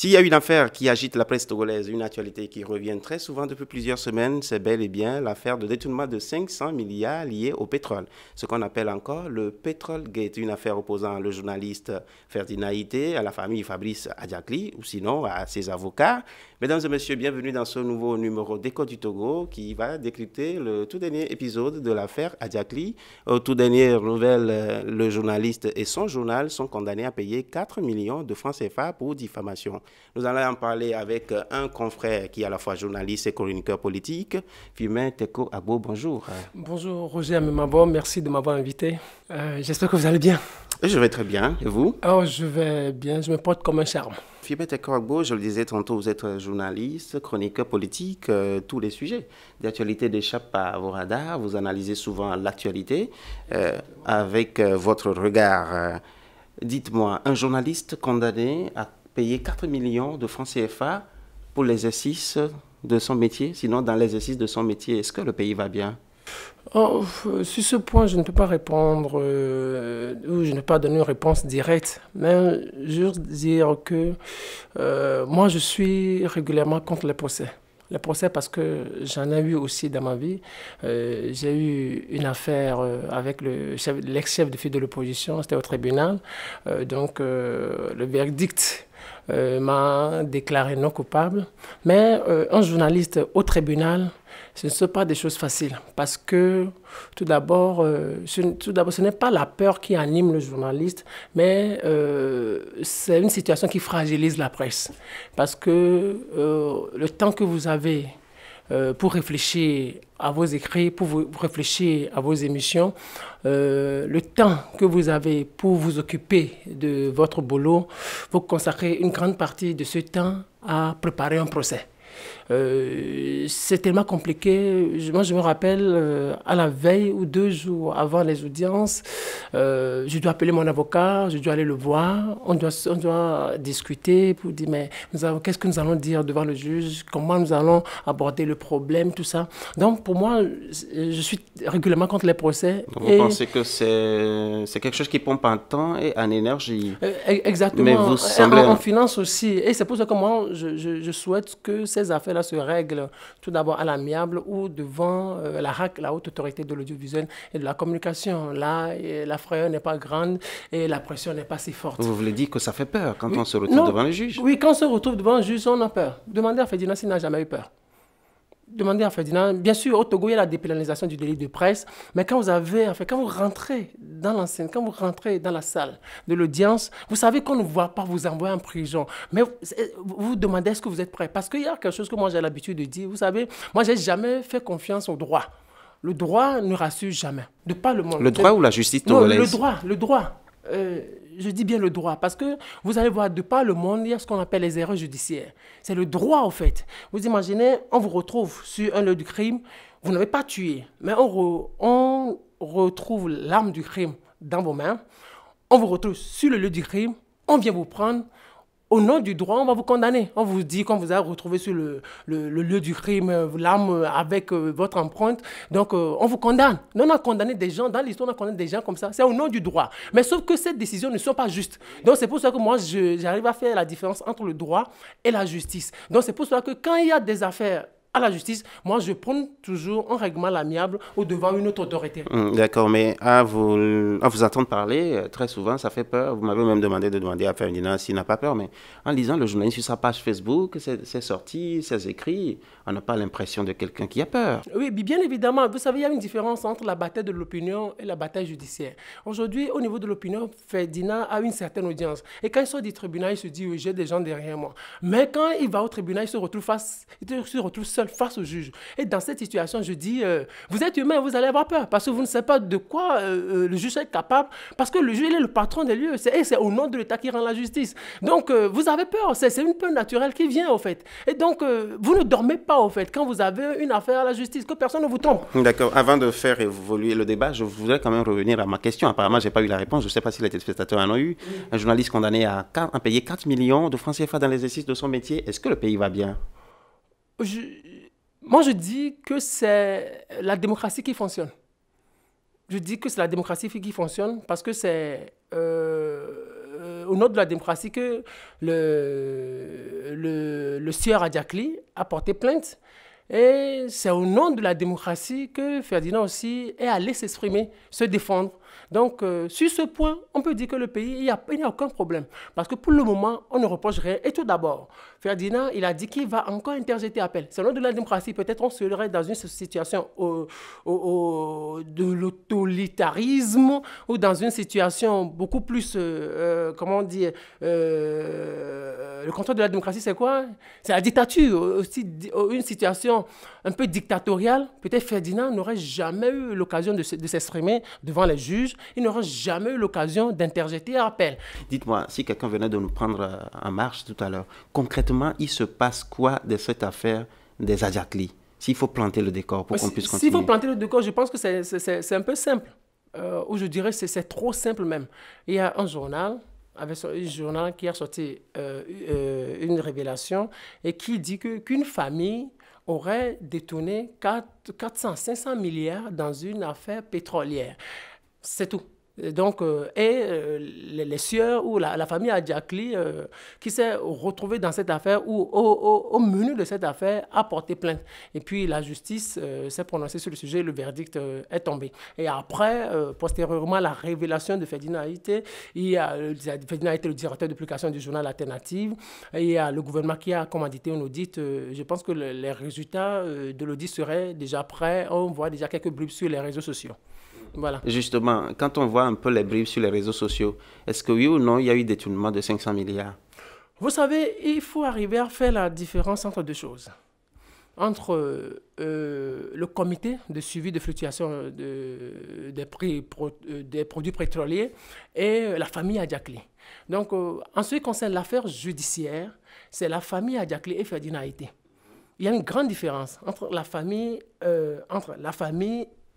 S'il y a une affaire qui agite la presse togolaise, une actualité qui revient très souvent depuis plusieurs semaines, c'est bel et bien l'affaire de détournement de 500 milliards liée au pétrole. Ce qu'on appelle encore le Petrol Gate, une affaire opposant le journaliste Ferdinand Ité à la famille Fabrice Adiakli, ou sinon à ses avocats. Mesdames et messieurs, bienvenue dans ce nouveau numéro d'Écho du Togo qui va décrypter le tout dernier épisode de l'affaire Adiakli. Aux toutes dernières nouvelles, le journaliste et son journal sont condamnés à payer 4 millions de francs CFA pour diffamation. Nous allons en parler avec un confrère qui est à la fois journaliste et chroniqueur politique, Firmin Teko Agbo. Bonjour. Bonjour Roger Amemabo, merci de m'avoir invité. J'espère que vous allez bien. Je vais très bien. Et vous? Oh, je vais bien, je me porte comme un charme. Firmin Teko Agbo, je le disais tantôt, vous êtes journaliste, chroniqueur politique, tous les sujets d'actualité d'échappent à vos radars. Vous analysez souvent l'actualité avec votre regard. Dites-moi, un journaliste condamné à payer 4 millions de francs CFA pour l'exercice de son métier, sinon dans l'exercice de son métier, est-ce que le pays va bien? Oh, sur ce point, je ne peux pas répondre, ou je ne peux pas donner une réponse directe, mais juste dire que moi, je suis régulièrement contre les procès. Les procès parce que j'en ai eu aussi dans ma vie. J'ai eu une affaire avec l'ex-chef de file de l'opposition, c'était au tribunal. Le verdict m'a déclaré non coupable. Mais un journaliste au tribunal, ce ne sont pas des choses faciles parce que tout d'abord, ce n'est pas la peur qui anime le journaliste, mais c'est une situation qui fragilise la presse parce que le temps que vous avez pour réfléchir à vos écrits, pour vous réfléchir à vos émissions, le temps que vous avez pour vous occuper de votre boulot, vous consacrez une grande partie de ce temps à préparer un procès. C'est tellement compliqué. Moi, je me rappelle, à la veille ou 2 jours avant les audiences, je dois appeler mon avocat, je dois aller le voir. On doit discuter pour dire, mais qu'est-ce que nous allons dire devant le juge? Comment nous allons aborder le problème, tout ça. Donc, pour moi, je suis régulièrement contre les procès. Donc, vous pensez que c'est quelque chose qui pompe en temps et en énergie? Exactement. Mais vous semblez... En finance aussi. Et c'est pour ça que moi, je souhaite que ces affaires-là se règlent tout d'abord à l'amiable ou devant la RAC, la Haute Autorité de l'Audiovisuel et de la Communication. Là, la frayeur n'est pas grande et la pression n'est pas si forte. Vous voulez dire que ça fait peur quand on se retrouve devant le juge? Oui, quand on se retrouve devant le juge, on a peur. Demandez à Ferdinand s'il n'a jamais eu peur. Demandez à Ferdinand. Bien sûr, au Togo, il y a la dépénalisation du délit de presse, mais quand vous rentrez dans l'enceinte, quand vous rentrez dans la salle de l'audience, vous savez qu'on ne va pas vous envoyer en prison. Mais vous vous demandez est-ce que vous êtes prêt? Parce qu'il y a quelque chose que moi j'ai l'habitude de dire. Vous savez, moi j'ai jamais fait confiance au droit. Le droit ne rassure jamais. De pas le monde. Le droit ou la justice togolaise? Non, le droit. Je dis bien le droit, parce que vous allez voir, de par le monde, il y a ce qu'on appelle les erreurs judiciaires. C'est le droit, en fait. Vous imaginez, on vous retrouve sur un lieu du crime, vous n'avez pas tué, mais on retrouve l'arme du crime dans vos mains, on vous retrouve sur le lieu du crime, on vient vous prendre. Au nom du droit, on va vous condamner. On vous dit qu'on vous a retrouvé sur le lieu du crime, l'arme avec votre empreinte. Donc, on vous condamne. Nous, on a condamné des gens, dans l'histoire, on a condamné des gens comme ça. C'est au nom du droit. Mais sauf que ces décisions ne sont pas justes. Donc, c'est pour ça que moi, j'arrive à faire la différence entre le droit et la justice. Donc, c'est pour ça que quand il y a des affaires à la justice, moi, je prends toujours un règlement amiable ou devant une autre autorité. D'accord, mais à vous entendre parler, très souvent, ça fait peur. Vous m'avez même demandé de demander à Ferdinand s'il n'a pas peur, mais en lisant le journaliste sur sa page Facebook, ses sorties, ses écrits, on n'a pas l'impression de quelqu'un qui a peur. Oui, bien évidemment. Vous savez, il y a une différence entre la bataille de l'opinion et la bataille judiciaire. Aujourd'hui, au niveau de l'opinion, Ferdinand a une certaine audience. Et quand il sort du tribunal, il se dit, oui, j'ai des gens derrière moi. Mais quand il va au tribunal, il se retrouve seul face au juge. Et dans cette situation, je dis, vous êtes humain, vous allez avoir peur parce que vous ne savez pas de quoi le juge est capable, parce que le juge il est le patron des lieux, c'est au nom de l'État qui rend la justice. Donc, vous avez peur, c'est une peur naturelle qui vient, au fait. Et donc, vous ne dormez pas, au fait, quand vous avez une affaire à la justice, que personne ne vous trompe. D'accord. Avant de faire évoluer le débat, je voudrais quand même revenir à ma question. Apparemment, je n'ai pas eu la réponse. Je ne sais pas si les téléspectateurs en ont eu. Un journaliste condamné à payer 4 millions de francs CFA dans l'exercice de son métier. Est-ce que le pays va bien? Moi, je dis que c'est la démocratie qui fonctionne. Je dis que c'est la démocratie qui fonctionne parce que c'est au nom de la démocratie que le sieur Adjakli a porté plainte. Et c'est au nom de la démocratie que Ferdinand aussi est allé s'exprimer, se défendre. Donc, sur ce point, on peut dire que le pays, il n'y a aucun problème. Parce que pour le moment, on ne reproche rien. Et tout d'abord, Ferdinand, il a dit qu'il va encore interjeter appel. C'est au nom de la démocratie. Peut-être on serait dans une situation de l'autoritarisme ou dans une situation beaucoup plus, comment dire, le contrôle de la démocratie, c'est quoi? C'est la dictature, aussi une situation un peu dictatoriale. Peut-être Ferdinand n'aurait jamais eu l'occasion de s'exprimer devant les juges. Il n'aurait jamais eu l'occasion d'interjeter appel. Dites-moi, si quelqu'un venait de nous prendre en marche tout à l'heure, concrètement, il se passe quoi de cette affaire des Adjakli? S'il faut planter le décor pour qu'on puisse continuer. S'il faut planter le décor, je pense que c'est un peu simple. Ou je dirais que c'est trop simple même. Il y a un journal qui a sorti une révélation et qui dit qu'une famille aurait détourné 500 milliards dans une affaire pétrolière. C'est tout. Donc, les sieurs ou la famille Adjakli qui s'est retrouvée dans cette affaire ou au menu de cette affaire a porté plainte. Et puis la justice s'est prononcée sur le sujet, le verdict est tombé. Et après, postérieurement, la révélation de Ferdinand Haïté, Ferdinand Haïté, le directeur de publication du journal Alternative, il y a le gouvernement qui a commandité un audit. Je pense que les résultats de l'audit seraient déjà prêts. On voit déjà quelques bribes sur les réseaux sociaux. Voilà. Justement, quand on voit un peu les bribes sur les réseaux sociaux, est-ce que oui ou non, il y a eu détournement de 500 milliards? Vous savez, il faut arriver à faire la différence entre deux choses. Entre le comité de suivi de fluctuation des prix des produits pétroliers et la famille Adjakli. Donc, en ce qui concerne l'affaire judiciaire, c'est la famille Adjakli et Ferdinand Haïté. Il y a une grande différence entre la famille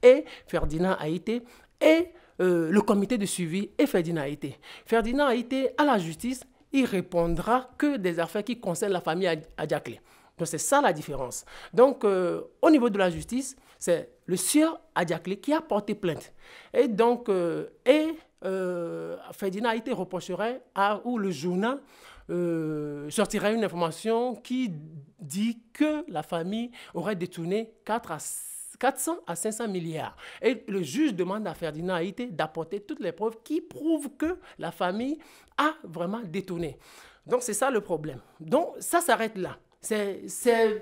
et Ferdinand Haïté et le comité de suivi et Ferdinand Haïté. Ferdinand Haïté, à la justice, il répondra que des affaires qui concernent la famille Adjakli. Donc, c'est ça la différence. Donc, au niveau de la justice, c'est le sieur Adjakli qui a porté plainte. Et donc, Ferdinand Haïté reprocherait ou le journal sortirait une information qui dit que la famille aurait détourné 400 à 500 milliards. Et le juge demande à Ferdinand Haïté d'apporter toutes les preuves qui prouvent que la famille a vraiment détourné. Donc, c'est ça le problème. Donc, ça s'arrête là. C'est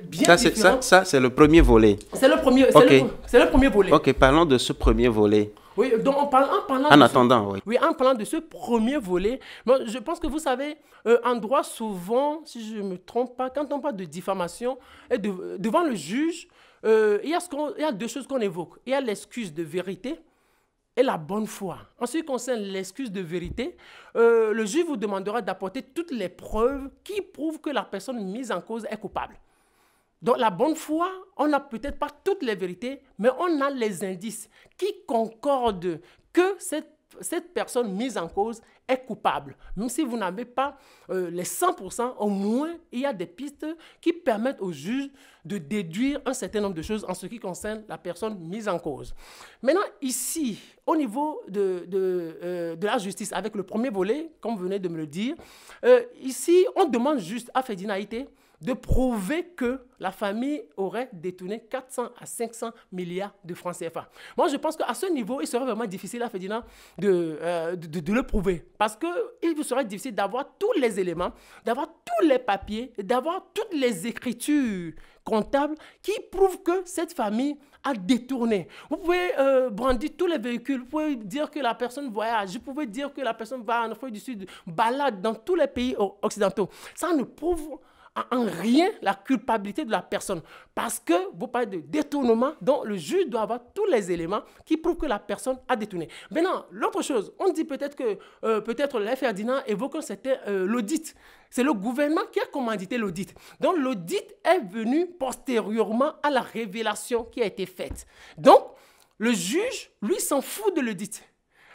bien différent. Ça, c'est le premier volet. C'est le premier volet. OK, parlons de ce premier volet. Oui, donc en parlant de ce premier volet, je pense que vous savez, en droit, souvent, si je ne me trompe pas, quand on parle de diffamation, devant le juge, il y a deux choses qu'on évoque. Il y a l'excuse de vérité et la bonne foi. En ce qui concerne l'excuse de vérité, le juge vous demandera d'apporter toutes les preuves qui prouvent que la personne mise en cause est coupable. Donc la bonne foi, on n'a peut-être pas toutes les vérités, mais on a les indices qui concordent que cette personne mise en cause est coupable. Même si vous n'avez pas les 100%, au moins, il y a des pistes qui permettent au juge de déduire un certain nombre de choses en ce qui concerne la personne mise en cause. Maintenant, ici, au niveau de la justice, avec le premier volet, comme vous venez de me le dire, ici, on demande juste à Ferdinand Haïté de prouver que la famille aurait détourné 400 à 500 milliards de francs CFA. Moi, je pense qu'à ce niveau, il serait vraiment difficile à Ferdinand de le prouver. Parce qu'il vous serait difficile d'avoir tous les éléments, d'avoir tous les papiers, d'avoir toutes les écritures comptables qui prouvent que cette famille a détourné. Vous pouvez brandir tous les véhicules, vous pouvez dire que la personne voyage, vous pouvez dire que la personne va en Afrique du Sud, balade dans tous les pays occidentaux. Ça ne prouve en rien la culpabilité de la personne. Parce que vous parlez de détournement, donc le juge doit avoir tous les éléments qui prouvent que la personne a détourné. Maintenant, l'autre chose, on dit peut-être que le Ferdinand évoque c'était l'audit. C'est le gouvernement qui a commandité l'audit. Donc l'audit est venu postérieurement à la révélation qui a été faite. Donc le juge, lui, s'en fout de l'audit.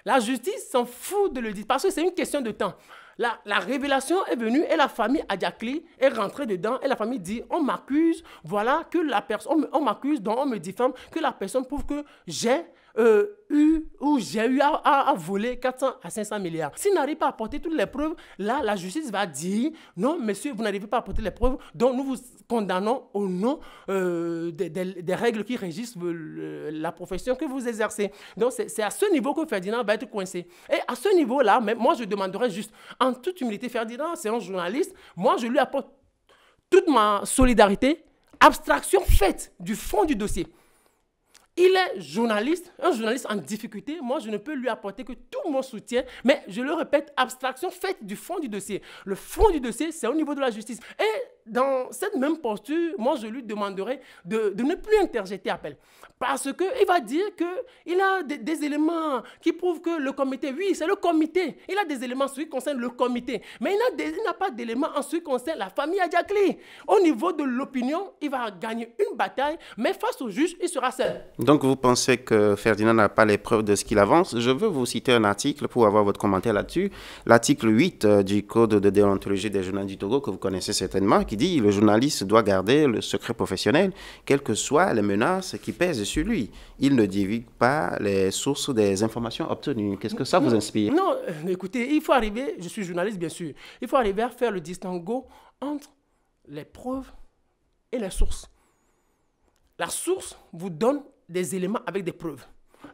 La justice s'en fout de l'audit parce que c'est une question de temps. La révélation est venue et la famille Adjakli est rentrée dedans et la famille dit on m'accuse, voilà que la personne, on m'accuse, donc on me diffame, que la personne prouve que j'ai où j'ai eu à voler 400 à 500 milliards. S'il n'arrive pas à apporter toutes les preuves, là, la justice va dire, non, monsieur, vous n'arrivez pas à apporter les preuves, donc nous vous condamnons au nom des règles qui régissent la profession que vous exercez. Donc, c'est à ce niveau que Ferdinand va être coincé. Et à ce niveau-là, moi, je demanderais juste, en toute humilité, Ferdinand, c'est un journaliste, moi, je lui apporte toute ma solidarité, abstraction faite du fond du dossier. Il est journaliste, un journaliste en difficulté. Moi, je ne peux lui apporter que tout mon soutien. Mais je le répète, abstraction faite du fond du dossier. Le fond du dossier, c'est au niveau de la justice. Et dans cette même posture, moi, je lui demanderai de ne plus interjeter appel. Parce qu'il va dire qu'il a des éléments qui prouvent que le comité, oui, c'est le comité. Il a des éléments en ce qui concerne le comité. Mais il n'a pas d'éléments en ce qui concerne la famille Adiakli. Au niveau de l'opinion, il va gagner une bataille, mais face au juge, il sera seul. Donc, vous pensez que Ferdinand n'a pas les preuves de ce qu'il avance? Je veux vous citer un article pour avoir votre commentaire là-dessus. L'article 8 du Code de déontologie des journalistes du Togo, que vous connaissez certainement, qui dit « Le journaliste doit garder le secret professionnel, quelles que soient les menaces qui pèsent sur lui. Il ne divulgue pas les sources des informations obtenues. » Qu'est-ce que ça vous inspire? Non, écoutez, il faut arriver, je suis journaliste bien sûr, il faut arriver à faire le distinguo entre les preuves et les sources. La source vous donne des éléments avec des preuves.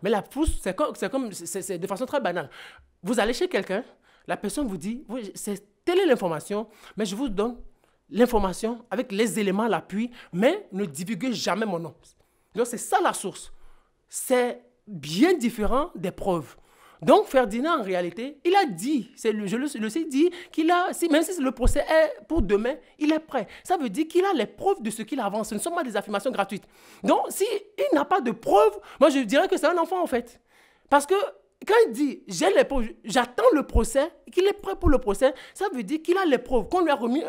Mais la source, c'est de façon très banale. Vous allez chez quelqu'un, la personne vous dit, oui, telle est l'information, mais je vous donne l'information avec les éléments à l'appui, mais ne divulguez jamais mon nom. Donc c'est ça la source. C'est bien différent des preuves. Donc Ferdinand, en réalité, il a dit, je le sais, dit qu'il a, même si le procès est pour demain, il est prêt. Ça veut dire qu'il a les preuves de ce qu'il avance. Ce ne sont pas des affirmations gratuites. Donc, s'il n'a pas de preuves, moi je dirais que c'est un enfant en fait. Parce que quand il dit, j'ai les preuves, j'attends le procès, qu'il est prêt pour le procès, ça veut dire qu'il a les preuves, qu'on lui a remis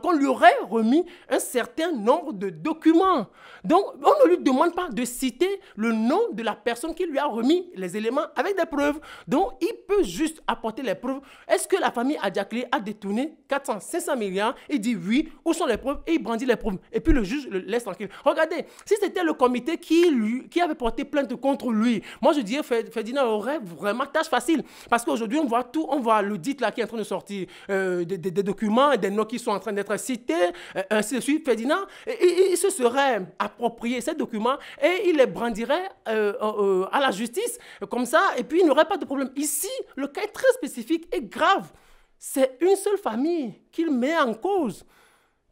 qu'on lui aurait remis un certain nombre de documents. Donc, on ne lui demande pas de citer le nom de la personne qui lui a remis les éléments avec des preuves. Donc, il peut juste apporter les preuves. Est-ce que la famille Adiakli a détourné 400, 500 milliards? Il dit oui. Où sont les preuves? Et il brandit les preuves. Et puis, le juge le laisse tranquille. Regardez, si c'était le comité qui avait porté plainte contre lui, moi, je dirais Ferdinand aurait vraiment tâche facile. Parce qu'aujourd'hui, on voit tout. On voit l'audit là qui est en train de sortir des documents, des noms qui sont en train d'être cités, ainsi de suite. Ferdinand, il se serait approprié ces documents et il les brandirait à la justice, comme ça, et puis il n'aurait pas de problème. Ici, le cas est très spécifique et grave. C'est une seule famille qu'il met en cause.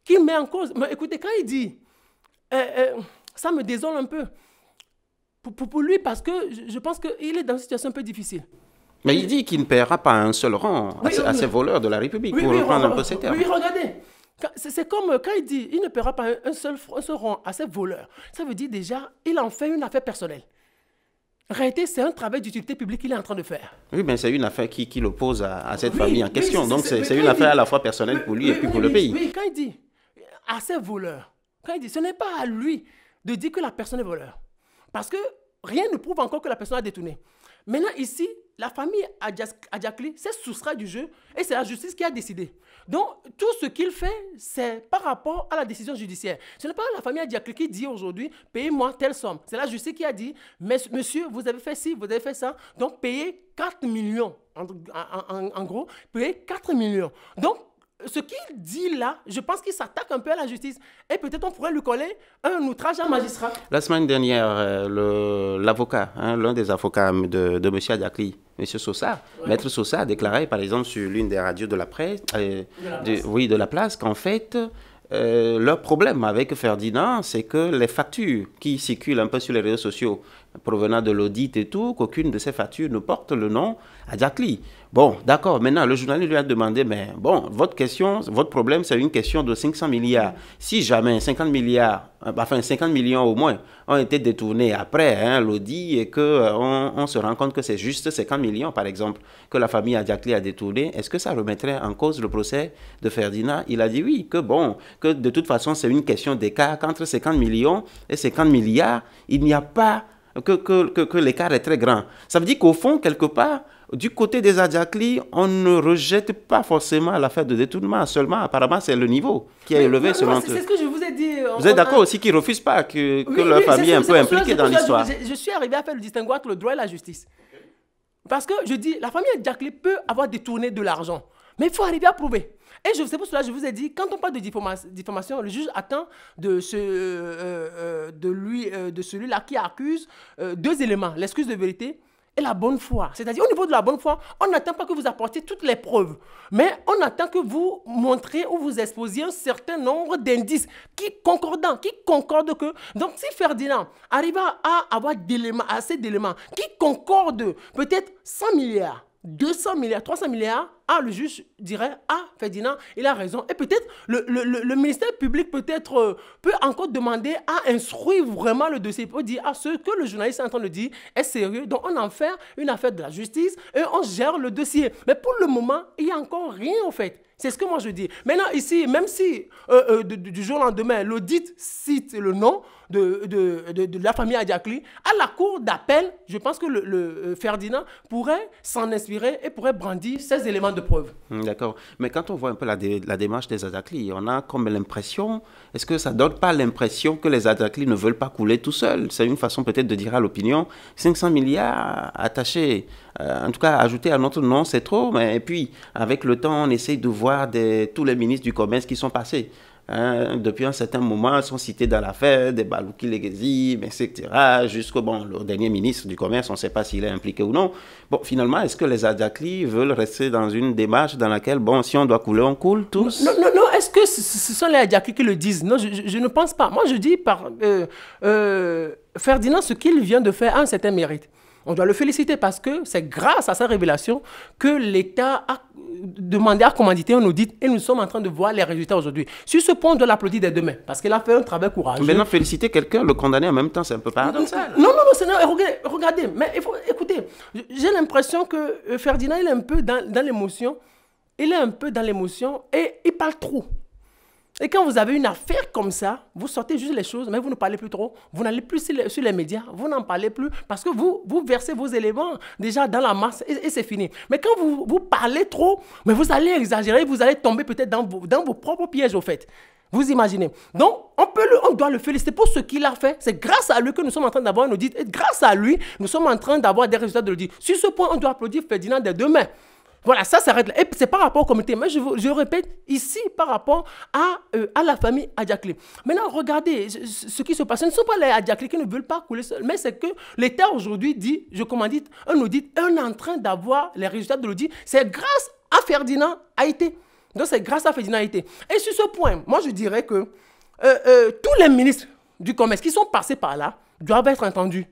Mais écoutez, quand il dit, ça me désole un peu pour lui, parce que je pense qu'il est dans une situation un peu difficile. Mais il dit qu'il ne paiera pas un seul rang à ces voleurs de la République, pour reprendre un peu ces termes. Oui, regardez. C'est comme quand il dit il ne paiera pas un seul rang à ces voleurs. Ça veut dire déjà, il en fait une affaire personnelle. En réalité, c'est un travail d'utilité publique qu'il est en train de faire. Oui, mais c'est une affaire qui l'oppose à cette famille en question. Donc, c'est une affaire à la fois personnelle pour lui et puis pour le pays. Oui, quand il dit à ces voleurs, quand il dit, ce n'est pas à lui de dire que la personne est voleur. Parce que rien ne prouve encore que la personne a détourné. Maintenant, ici, la famille Adiakli s'est soustrait du jeu et c'est la justice qui a décidé. Donc, tout ce qu'il fait, c'est par rapport à la décision judiciaire. Ce n'est pas la famille Adiakli qui dit aujourd'hui, payez-moi telle somme. C'est la justice qui a dit, monsieur, vous avez fait ci, vous avez fait ça, donc payez 4 millions. En gros, payez 4 millions. Donc, ce qu'il dit là, je pense qu'il s'attaque un peu à la justice. Et peut-être on pourrait lui coller un outrage à un magistrat. La semaine dernière, l'avocat, l'un des avocats de M. Adiakli, M. Sosa, ouais. Maître Sosa a déclaré, par exemple, sur l'une des radios de la presse, de la place, qu'en fait, leur problème avec Ferdinand, c'est que les factures qui circulent un peu sur les réseaux sociaux provenant de l'audit et tout, qu'aucune de ces factures ne porte le nom Adiakli. Bon, d'accord, maintenant, le journaliste lui a demandé, mais bon, votre problème, c'est une question de 500 milliards. Si jamais 50 milliards, enfin 50 millions au moins, ont été détournés après l'audit et qu'on se rend compte que c'est juste 50 millions, par exemple, que la famille Adiakli a détourné, est-ce que ça remettrait en cause le procès de Ferdinand? Il a dit oui, que bon, que de toute façon, c'est une question d'écart qu'entre 50 millions et 50 milliards, il n'y a pas que l'écart est très grand. Ça veut dire qu'au fond, quelque part, du côté des Adjakli, on ne rejette pas forcément l'affaire de détournement. Seulement, apparemment, c'est le niveau qui est élevé selon eux. C'est ce que je vous ai dit. Vous êtes d'accord aussi qu'ils ne refusent pas que leur famille est un peu impliquée dans l'histoire? Je suis arrivé à faire le distinguo entre le droit et la justice. Parce que je dis, la famille Adjakli peut avoir détourné de l'argent. Mais il faut arriver à prouver. Et c'est pour cela que je vous ai dit, quand on parle de diffamation, le juge attend de celui-là qui accuse deux éléments, l'excuse de vérité et la bonne foi. C'est-à-dire, au niveau de la bonne foi, on n'attend pas que vous apportiez toutes les preuves, mais on attend que vous montrez ou vous exposiez un certain nombre d'indices qui concordent que... Donc, si Ferdinand arrive à avoir assez d'éléments qui concordent, peut-être 100 milliards, 200 milliards, 300 milliards, le juge dirait, Ferdinand, il a raison. Et peut-être le ministère public peut encore demander à instruire vraiment le dossier. Il peut dire, ce que le journaliste est en train de dire est sérieux. Donc, on en fait une affaire de la justice et on gère le dossier. Mais pour le moment, il n'y a encore rien, en fait. C'est ce que moi je dis. Maintenant, ici, même si du jour au lendemain, l'audit cite le nom de la famille Adjakli, à la cour d'appel, je pense que le Ferdinand pourrait s'en inspirer et pourrait brandir ces éléments de preuve. D'accord. Mais quand on voit un peu la démarche des Adjakli, on a comme l'impression, est-ce que ça ne donne pas l'impression que les Adjakli ne veulent pas couler tout seuls? C'est une façon peut-être de dire à l'opinion, 500 milliards attachés, en tout cas ajoutés à notre nom, c'est trop. Mais, et puis, avec le temps, on essaye de voir tous les ministres du commerce qui sont passés. Depuis un certain moment, ils sont cités dans l'affaire, des Balouki Legezi, etc. Jusqu'au le dernier ministre du commerce, on ne sait pas s'il est impliqué ou non. Bon, finalement, est-ce que les Adjakli veulent rester dans une démarche dans laquelle, si on doit couler, on coule tous? Non, est-ce que ce sont les Adjakli qui le disent? Non, je ne pense pas. Moi, je dis Ferdinand, ce qu'il vient de faire a un certain mérite. On doit le féliciter parce que c'est grâce à sa révélation que l'État a demandé à commanditer un audit et nous sommes en train de voir les résultats aujourd'hui. Sur ce point, on doit l'applaudir dès demain parce qu'il a fait un travail courageux. Maintenant, féliciter quelqu'un, le condamner en même temps, c'est un peu paradoxal. Non, regardez, mais écoutez, j'ai l'impression que Ferdinand, il est un peu dans l'émotion. Il est un peu dans l'émotion et il parle trop. Et quand vous avez une affaire comme ça, vous sortez juste les choses, mais vous ne parlez plus trop. Vous n'allez plus sur les médias, vous n'en parlez plus parce que vous versez vos éléments déjà dans la masse et c'est fini. Mais quand vous parlez trop, mais vous allez exagérer, vous allez tomber peut-être dans vos propres pièges au fait. Vous imaginez. Donc, on doit le féliciter pour ce qu'il a fait. C'est grâce à lui que nous sommes en train d'avoir un audit. Et grâce à lui, nous sommes en train d'avoir des résultats de l'audit. Sur ce point, on doit applaudir Ferdinand dès demain. Voilà, ça s'arrête là. Et c'est par rapport au comité. Mais je répète, ici, par rapport à la famille Adjakli. Maintenant, regardez ce qui se passe. Ce ne sont pas les Adjakli qui ne veulent pas couler seuls. Mais c'est que l'État aujourd'hui dit, je commandite un audit. Et on est en train d'avoir les résultats de l'audit. C'est grâce à Ferdinand Haïté. Donc, c'est grâce à Ferdinand Haïté. Et sur ce point, moi, je dirais que tous les ministres du commerce qui sont passés par là doivent être entendus.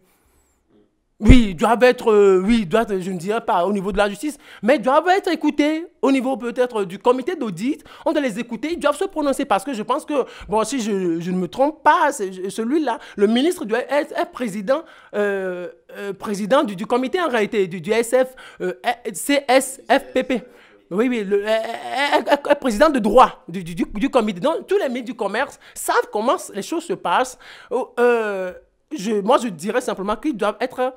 Oui, doivent être, je ne dirais pas au niveau de la justice, mais doivent être écoutés au niveau peut-être du comité d'audit. On doit les écouter, ils doivent se prononcer parce que je pense que, si je ne me trompe pas, celui-là, le ministre doit être président, président du comité en réalité, du CSFPP. Oui, le président de droit du comité. Donc, tous les ministres du commerce savent comment les choses se passent. Moi, je dirais simplement qu'ils doivent être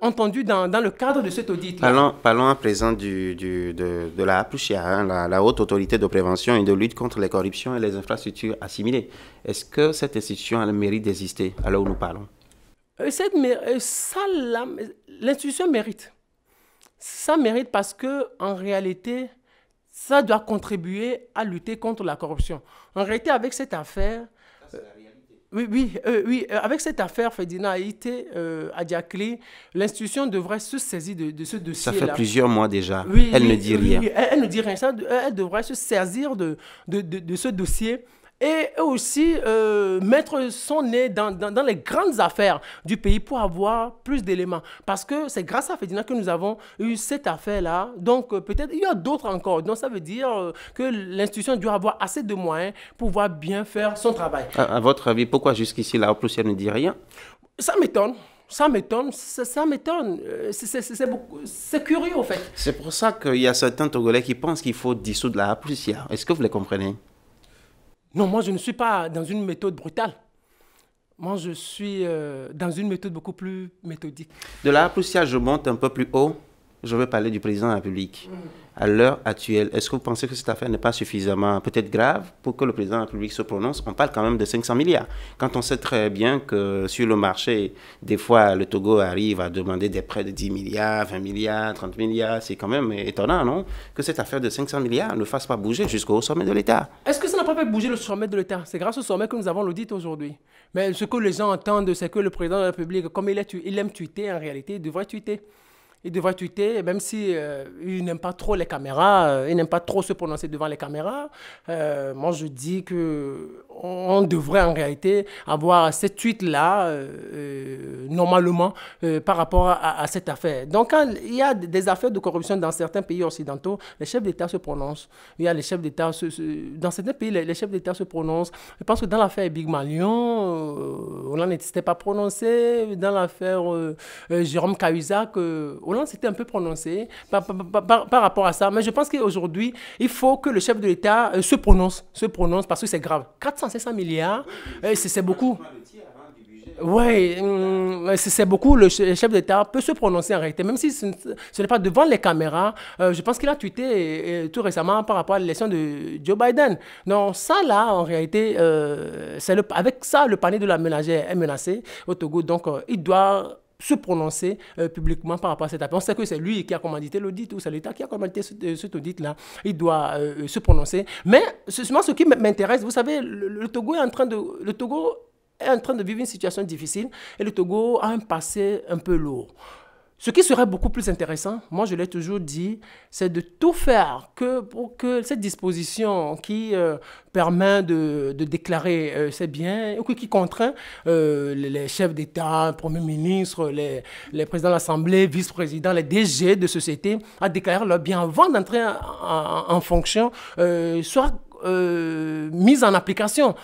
entendus dans le cadre de cet audit. Parlons à présent de la HAPUCHIA, la Haute Autorité de Prévention et de Lutte contre les corruptions et les infrastructures assimilées. Est-ce que cette institution a le mérite d'exister à l'heure où nous parlons? L'institution mérite. Ça mérite parce qu'en réalité, ça doit contribuer à lutter contre la corruption. En réalité, avec cette affaire... Oui, avec cette affaire Ferdinand Haïté, Adjakli, l'institution devrait se saisir de ce dossier-là. Ça fait plusieurs mois déjà, elle ne dit rien. Elle ne dit rien, elle devrait se saisir de ce dossier et aussi mettre son nez dans les grandes affaires du pays pour avoir plus d'éléments. Parce que c'est grâce à Ferdinand que nous avons eu cette affaire-là. Donc, peut-être il y a d'autres encore. Donc, ça veut dire que l'institution doit avoir assez de moyens pour pouvoir bien faire son travail. À votre avis, pourquoi jusqu'ici la HAPUCHIA ne dit rien? Ça m'étonne. Ça m'étonne. C'est curieux, en fait. C'est pour ça qu'il y a certains Togolais qui pensent qu'il faut dissoudre la HAPUCHIA. Est-ce que vous les comprenez? Non, moi, je ne suis pas dans une méthode brutale. Moi, je suis dans une méthode beaucoup plus méthodique. De là, plus si je monte un peu plus haut, je veux parler du président de la République. À l'heure actuelle, est-ce que vous pensez que cette affaire n'est pas suffisamment peut-être grave pour que le président de la République se prononce? On parle quand même de 500 milliards. Quand on sait très bien que sur le marché, des fois, le Togo arrive à demander des prêts de 10 milliards, 20 milliards, 30 milliards, c'est quand même étonnant, non? Que cette affaire de 500 milliards ne fasse pas bouger jusqu'au sommet de l'État. Est-ce que ça n'a pas fait bouger le sommet de l'État? C'est grâce au sommet que nous avons l'audit aujourd'hui. Mais ce que les gens entendent, c'est que le président de la République, comme il aime tweeter, en réalité, il devrait tweeter. Il devrait tweeter, même si il n'aime pas trop les caméras, il n'aime pas trop se prononcer devant les caméras. Moi, je dis que on devrait en réalité avoir cette tweet-là, normalement, par rapport à cette affaire. Donc, quand il y a des affaires de corruption dans certains pays occidentaux, les chefs d'État se prononcent. Il y a les chefs d'État, dans certains pays, les chefs d'État se prononcent. Je pense que dans l'affaire Big Malion, Hollande n'était pas prononcé. Dans l'affaire Jérôme Cahuzac, Hollande s'était un peu prononcé par rapport à ça. Mais je pense qu'aujourd'hui, il faut que le chef de l'État se prononce parce que c'est grave. 400-500 milliards, c'est beaucoup. Oui, c'est beaucoup. Le chef d'État peut se prononcer en réalité, même si ce n'est pas devant les caméras. Je pense qu'il a tweeté tout récemment par rapport à l'élection de Joe Biden. Donc ça là, en réalité, avec ça, le panier de la ménagère est menacé au Togo. Donc il doit se prononcer publiquement par rapport à cette affaire. On sait que c'est lui qui a commandité l'audit ou c'est l'État qui a commandité cet audit-là. Il doit se prononcer. Mais ce qui m'intéresse, vous savez, le Togo est en train de vivre une situation difficile et le Togo a un passé un peu lourd. Ce qui serait beaucoup plus intéressant, moi je l'ai toujours dit, c'est de tout faire pour que cette disposition qui permet de déclarer ses biens, ou qui contraint les chefs d'État, premiers ministres, les présidents de l'Assemblée, vice-présidents, les DG de société à déclarer leurs biens avant d'entrer en fonction, soit mise en application.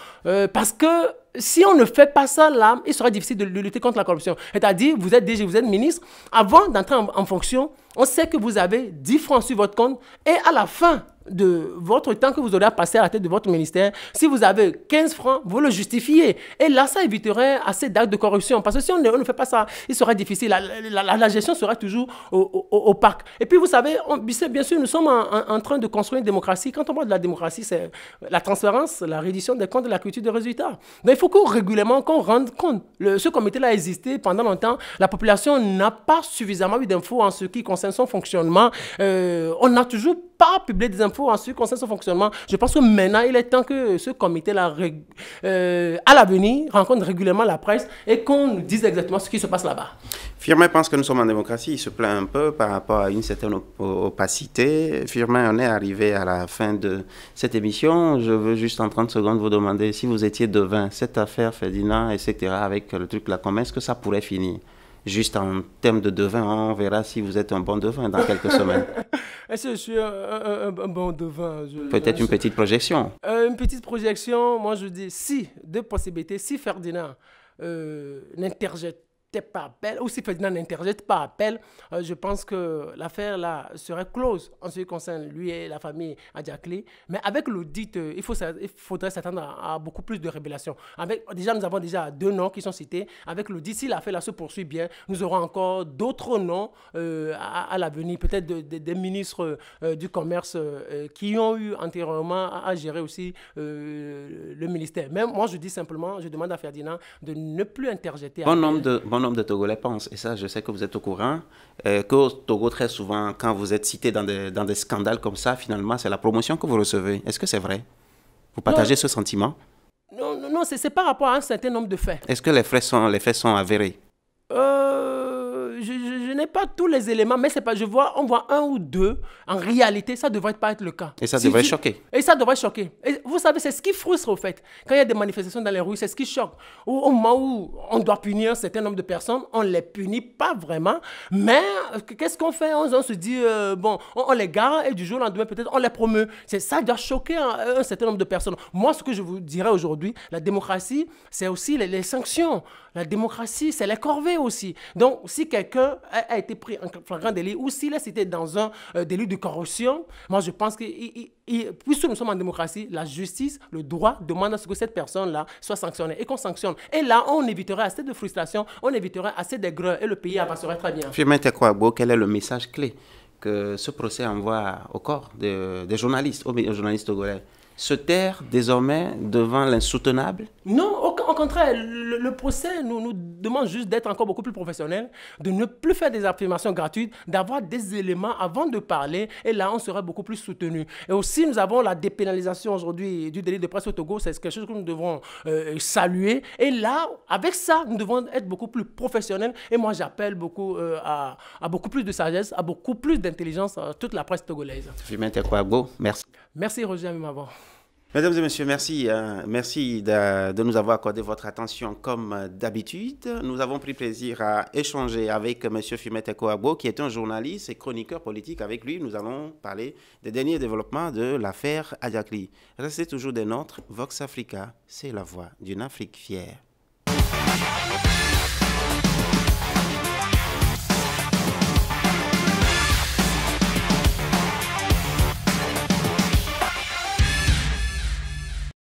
Parce que si on ne fait pas ça là, il sera difficile de lutter contre la corruption. C'est-à-dire, vous êtes DG, vous êtes ministre, avant d'entrer en fonction, on sait que vous avez 10 francs sur votre compte et à la fin de votre temps que vous aurez à passer à la tête de votre ministère, si vous avez 15 francs, vous le justifiez. Et là, ça éviterait assez d'actes de corruption. Parce que si on ne fait pas ça, il sera difficile. La gestion sera toujours opaque. Et puis, vous savez, bien sûr, nous sommes en train de construire une démocratie. Quand on parle de la démocratie, c'est la transparence, la reddition des comptes et la culture des résultats. Donc, il faut régulièrement qu'on rende compte. Ce comité-là a existé pendant longtemps. La population n'a pas suffisamment eu d'infos en ce qui concerne son fonctionnement. On n'a toujours pas publié des infos en ce qui concerne son fonctionnement. Je pense que maintenant, il est temps que ce comité-là, à l'avenir, rencontre régulièrement la presse et qu'on nous dise exactement ce qui se passe là-bas. Firmin pense que nous sommes en démocratie. Il se plaint un peu par rapport à une certaine opacité. Firmin, on est arrivé à la fin de cette émission. Je veux juste en 30 secondes vous demander si vous étiez devin, cette affaire Ferdinand, etc., avec le truc là, comment est-ce que ça pourrait finir? Juste en termes de devin, on verra si vous êtes un bon devin dans quelques semaines. Est-ce que je suis un bon devin? Peut-être une petite projection. Une petite projection, moi je dis si, deux possibilités. Si Ferdinand n'interjette pas appel, ou si Ferdinand n'interjette pas appel, je pense que l'affaire là serait close en ce qui concerne lui et la famille Adiakile. Mais avec l'audit, il faudrait s'attendre à beaucoup plus de révélations. Déjà, nous avons déjà 2 noms qui sont cités. Avec l'audit, si l'affaire là se poursuit bien, nous aurons encore d'autres noms à l'avenir, peut-être des ministres du commerce qui ont eu antérieurement à gérer aussi le ministère. Même moi, je dis simplement, je demande à Ferdinand de ne plus interjeter. Bon nombre de Togolais pensent, et ça je sais que vous êtes au courant, qu'au Togo très souvent, quand vous êtes cité dans des scandales comme ça, finalement c'est la promotion que vous recevez. Est-ce que c'est vrai? Vous partagez ce sentiment? Non, c'est par rapport à un certain nombre de faits. Est-ce que les faits sont avérés? Je n'ai pas tous les éléments, mais c'est pas, on voit 1 ou 2. En réalité, ça ne devrait pas être le cas. Et ça devrait choquer. Et ça devrait choquer. Et vous savez, c'est ce qui frustre au fait. Quand il y a des manifestations dans les rues, c'est ce qui choque. Au moment où on doit punir un certain nombre de personnes, on ne les punit pas vraiment. Mais qu'est-ce qu'on fait? On se dit, bon, on les garde et du jour au lendemain, peut-être, on les promeut. Ça doit choquer un certain nombre de personnes. Moi, ce que je vous dirais aujourd'hui, la démocratie, c'est aussi les sanctions. La démocratie, c'est les corvées aussi. Donc, si quelqu'un a été pris en flagrant délit ou s'il est cité dans un délit de corruption, moi, je pense qu'il puisque nous sommes en démocratie, la justice, le droit demande à ce que cette personne-là soit sanctionnée et qu'on sanctionne. Et là, on éviterait assez de frustration, on éviterait assez d'aigreur et le pays avancerait très bien. Filimete Kouagbo, quel est le message clé que ce procès envoie au corps des journalistes, aux journalistes togolais? Se taire désormais devant l'insoutenable? Non, au contraire, le procès nous demande juste d'être encore beaucoup plus professionnels, de ne plus faire des affirmations gratuites, d'avoir des éléments avant de parler, et là, on serait beaucoup plus soutenu. Et aussi, nous avons la dépénalisation aujourd'hui du délit de presse au Togo, c'est quelque chose que nous devons saluer. Et là, avec ça, nous devons être beaucoup plus professionnels, et moi, j'appelle beaucoup à beaucoup plus de sagesse, à beaucoup plus d'intelligence à toute la presse togolaise. Filimete Kouagbo, merci. Merci, Roger Amimavo. Mesdames et messieurs, merci, merci de nous avoir accordé votre attention comme d'habitude. Nous avons pris plaisir à échanger avec M. Filimete Kouagbo, qui est un journaliste et chroniqueur politique. Avec lui, nous allons parler des derniers développements de l'affaire Adiakli. Restez toujours des nôtres. Vox Africa, c'est la voix d'une Afrique fière.